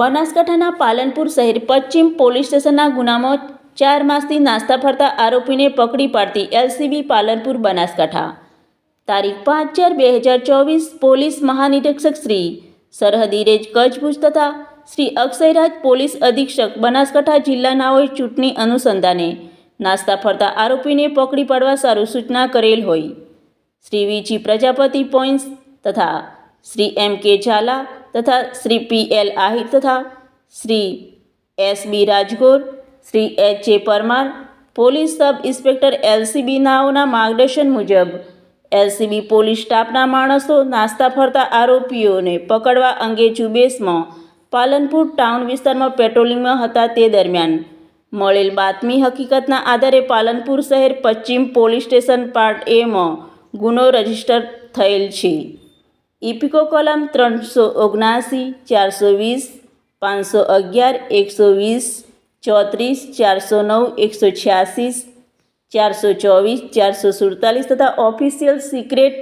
બનાસકાંઠાના પાલનપુર શહેર પશ્ચિમ પોલીસ સ્ટેશનના ગુનામાં 4 માસથી નાસ્તા ફરતા આરોપીને પકડી પાડતી એલસીબી પાલનપુર બનાસકાંઠા તારીખ 5/4/2024 પોલીસ મહાનિરીક્ષક શ્રી સરહદી રેન્જ કચ્છ ભુજ તથા શ્રી અક્ષયરાજ પોલીસ અધિક્ષક બનાસકાંઠા જિલ્લાનાઓએ ચૂંટણી અનુસંધાને નાસ્તા ફરતા આરોપીને પકડી પાડવા સારું સૂચના કરેલ હોય શ્રી વીજી પ્રજાપતિ પોઈન્સ તથા શ્રી એમ કે ઝાલા તથા શ્રી પીએલ આહિર તથા Shri SB Rajgor Shri H A. Parmar police sub inspector LCB નાઓના માર્ગદર્શન મુજબ એલસીબી પોલીસ સ્ટાફના માણસો નાસ્તા ફરતા આરોપીઓને પકડવા અંગે ઝુંબેશમાં પાલનપુર ટાઉન વિસ્તારમાં પેટ્રોલિંગમાં હતા તે દરમિયાન મળેલ બાતમી હકીકતના આધારે પાલનપુર શહેર પશ્ચિમ પોલીસ સ્ટેશન પાર્ટ A માં ગુનો રજીસ્ટર થયેલ છે. ઇપિકો કલમ 379, 420, 511, 120, 34, 409, 186, 424, 447 તથા ઓફિશિયલ સિક્રેટ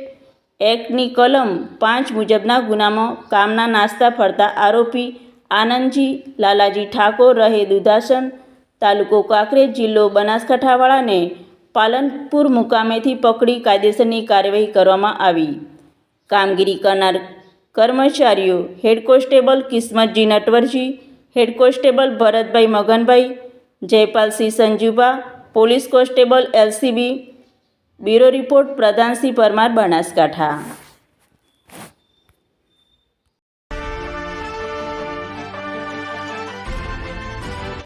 એક્ટની કલમ 5 મુજબના ગુનામાં કામના નાસ્તા ફરતા આરોપી આનંદજી લાલાજી ઠાકોર રહે દુધાસન તાલુકો કાંકરેજ જિલ્લો બનાસકાંઠાવાળાને પાલનપુર મુકામેથી પકડી કાયદેસરની કાર્યવાહી કરવામાં આવી. કામગીરી કરનાર કર્મચારીઓ head constable Kismatji Natwarji, head constable Bharatbhai Maganbhai, Jaypalsinh Sanjubha, police constable LCB. Bureau report Pradhansinh Parmar, Banaskantha.